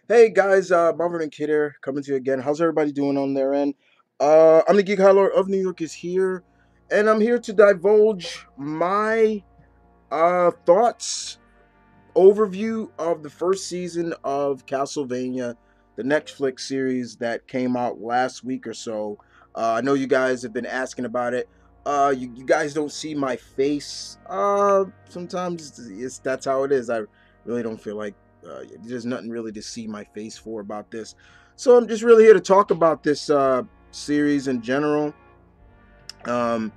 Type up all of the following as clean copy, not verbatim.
Hey guys, Vernon here, coming to you again. How's everybody doing on their end? I'm the Geek Highlord of New York is here, and I'm here to divulge my thoughts, overview of the first season of Castlevania, the Netflix series that came out last week or so. I know you guys have been asking about it. You guys don't see my face. Sometimes that's how it is. I really don't feel like there's nothing really to see my face for about this. So I'm just really here to talk about this series in general. Um,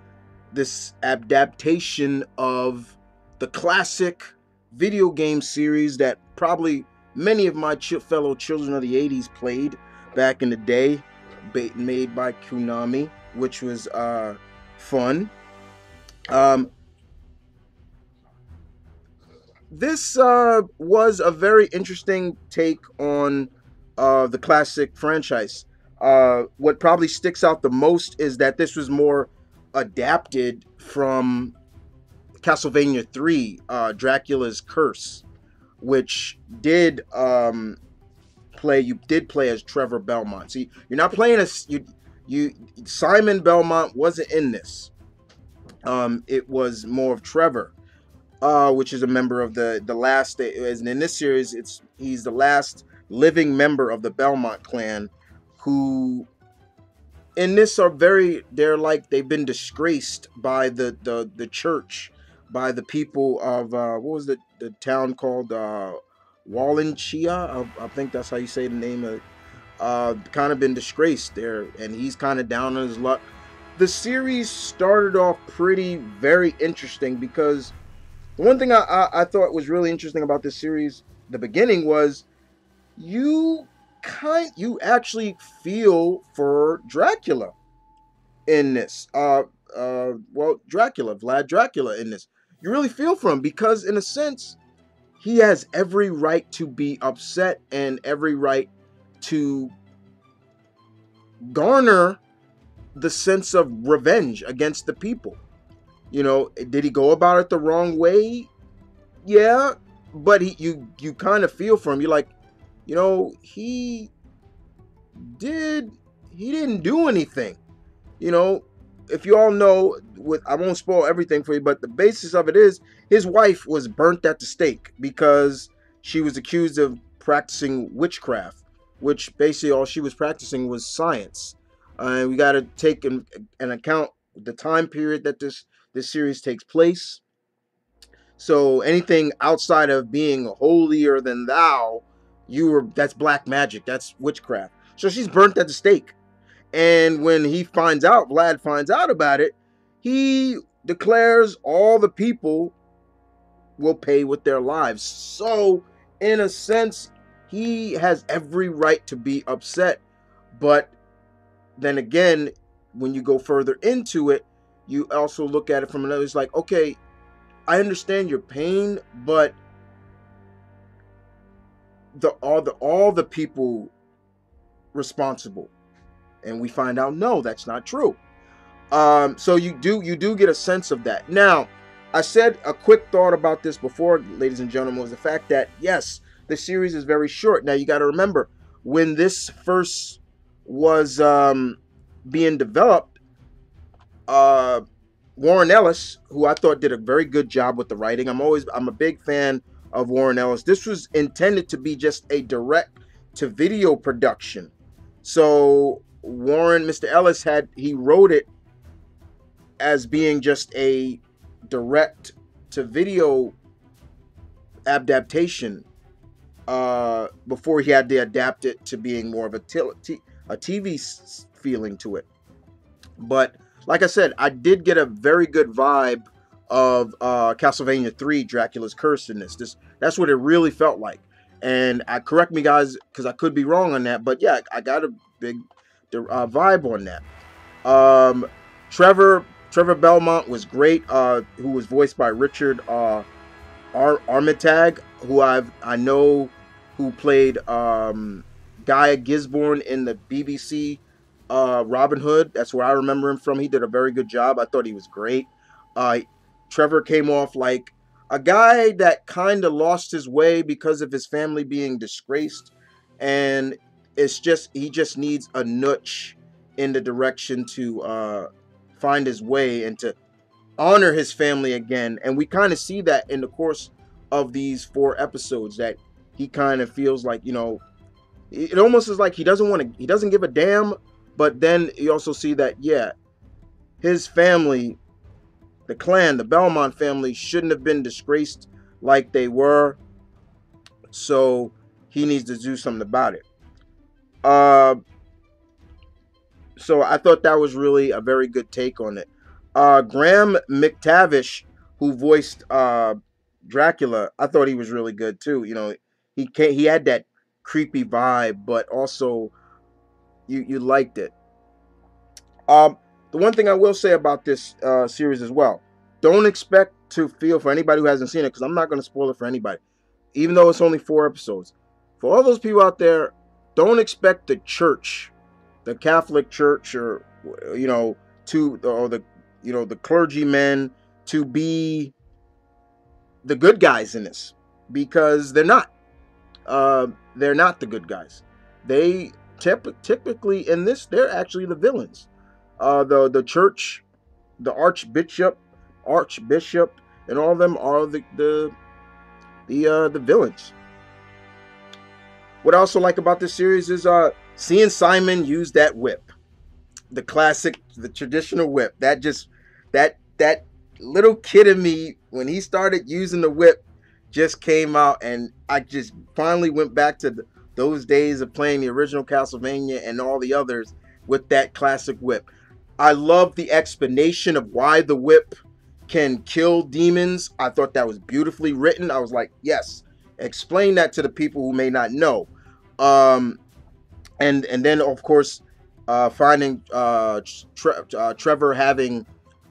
this adaptation of the classic video game series that probably many of my fellow children of the 80s played back in the day, made by Konami, which was fun. Um, this was a very interesting take on the classic franchise. What probably sticks out the most is that this was more adapted from Castlevania 3, Dracula's Curse, which did play as Trevor Belmont. See, you're not playing as you Simon Belmont wasn't in this. It was more of Trevor, which is a member of the last. And in this series, he's the last living member of the Belmont clan, who in this they've been disgraced by the church, by the people of what was the town called, Wallenchia. I think that's how you say the name of it. Kind of been disgraced there, and he's kind of down on his luck. The series started off very interesting, because the one thing I thought was really interesting about this series, the beginning, was you you actually feel for Dracula in this. Vlad Dracula in this. You really feel for him, because in a sense, he has every right to be upset and every right to garner the sense of revenge against the people. Did he go about it the wrong way? Yeah, but you kind of feel for him. You're like, he didn't do anything. You know, if you all know, I won't spoil everything for you, but the basis of it is his wife was burnt at the stake because she was accused of practicing witchcraft, which basically all she was practicing was science. And we got to take an account the time period that this series takes place. So anything outside of being holier than thou, that's black magic, that's witchcraft. So she's burnt at the stake. And when Vlad finds out about it, he declares all the people will pay with their lives. So, in a sense, he has every right to be upset. But then again, when you go further into it, you also look at it from another. It's like, okay, I understand your pain, but all the people responsible. And we find out, no, that's not true. So you do get a sense of that. Now, I said a quick thought about this before, ladies and gentlemen, was the fact that yes, the series is very short. Now you got to remember, when this first was being developed, Warren Ellis, who I thought did a very good job with the writing. I'm a big fan of Warren Ellis. This was intended to be just a direct to video production. So Mr. Ellis he wrote it as being just a direct to video adaptation, before he had to adapt it to being more of a TV feeling to it. But like I said, I did get a very good vibe of Castlevania 3, Dracula's Curse in this. That's what it really felt like. And correct me, guys, because I could be wrong on that. But yeah, I got a big vibe on that. Trevor Belmont was great, who was voiced by Richard Armitage, who played Guy Gisborne in the BBC Robin Hood. That's where I remember him from. He did a very good job. I thought he was great. Trevor came off like a guy that kind of lost his way because of his family being disgraced and it's just he just needs a nudge in the direction to find his way and to honor his family again. And we kind of see that in the course of these 4 episodes, that he kind of feels like, it almost is like he doesn't give a damn. But then you also see that, yeah, his family, the clan, the Belmont family, shouldn't have been disgraced like they were. So he needs to do something about it. Uh, so I thought that was really a very good take on it. Graham McTavish, who voiced Dracula, I thought he was really good too. He had that creepy vibe, but also you liked it. The one thing I will say about this series as well, don't expect to feel for anybody who hasn't seen it, because I'm not going to spoil it for anybody, even though it's only 4 episodes. For all those people out there, don't expect the church, the Catholic Church, or the clergymen to be the good guys in this, because they're not. They're not the good guys. They typically in this, they're actually the villains. The church, the archbishop, and all of them are the villains. What I also like about this series is seeing Simon use that whip, the classic, the traditional whip. That little kid in me, when he started using the whip, just came out, and I just finally went back to those days of playing the original Castlevania and all the others with that classic whip. I love the explanation of why the whip can kill demons. I thought that was beautifully written. I was like, yes, explain that to the people who may not know. And then of course, finding Trevor having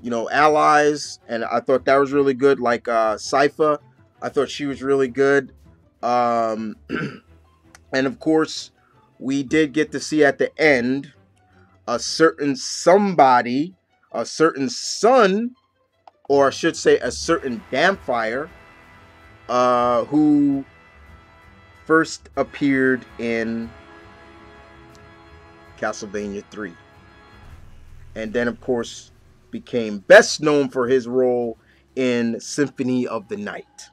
allies, and I thought that was really good. Like Sypha, I thought she was really good. And of course, we did get to see at the end a certain somebody, a certain son, or I should say a certain Dampfire, who first appeared in Castlevania 3. And then, of course, became best known for his role in Symphony of the Night.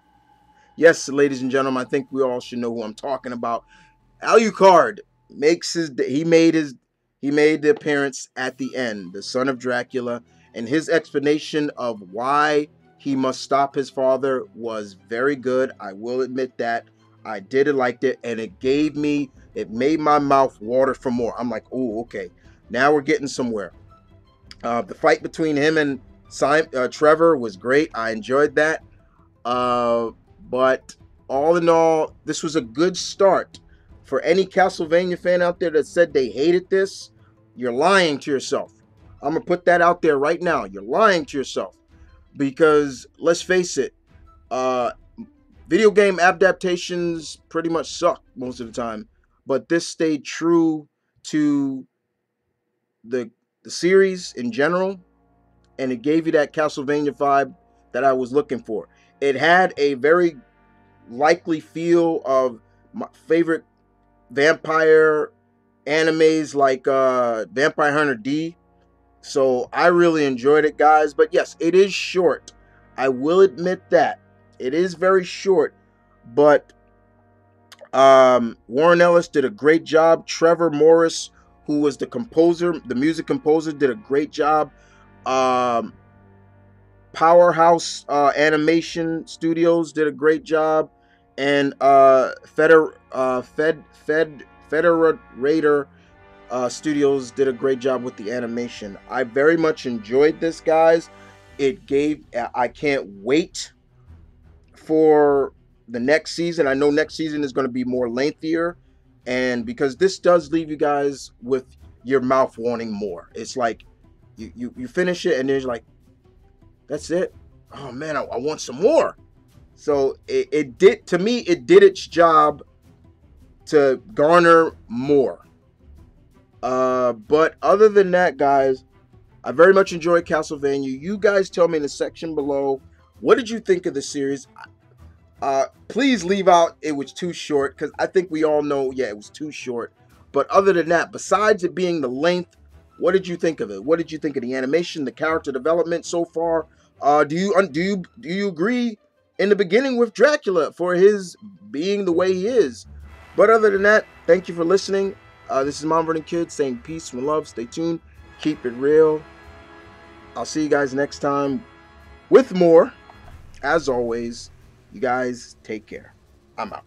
Yes, ladies and gentlemen, I think we all should know who I'm talking about. Alucard he made the appearance at the end, the son of Dracula, and his explanation of why he must stop his father was very good. I will admit that. I did like it, and it made my mouth water for more. I'm like, oh, okay, now we're getting somewhere. The fight between him and Trevor was great. I enjoyed that. But all in all, this was a good start. For any Castlevania fan out there that said they hated this, you're lying to yourself. I'm going to put that out there right now. You're lying to yourself. Because, let's face it, video game adaptations pretty much suck most of the time. But this stayed true to the series in general, and it gave you that Castlevania vibe that I was looking for. It had a very likely feel of my favorite vampire animes, like Vampire Hunter D. So I really enjoyed it, guys. But yes, it is short. I will admit that. It is very short. But Warren Ellis did a great job. Trevor Morris, who was the composer, the music composer, did a great job. Powerhouse Animation Studios did a great job, and Federator Studios did a great job with the animation. I very much enjoyed this, guys. I can't wait for the next season. I know next season is going to be more lengthier, and because this does leave you guys with your mouth wanting more. It's like you finish it and then you're like, that's it. Oh man, I want some more. So it did its job to garner more. But other than that, guys, I very much enjoyed Castlevania. You guys tell me in the section below, what did you think of the series? Please leave out it was too short, because I think we all know, yeah, it was too short. But other than that, besides it being the length, what did you think of it? What did you think of the animation, the character development so far? Do you agree in the beginning with Dracula for his being the way he is? But other than that, thank you for listening. This is Mom Vernon Kid saying peace and love. Stay tuned. Keep it real. I'll see you guys next time with more. As always, you guys take care. I'm out.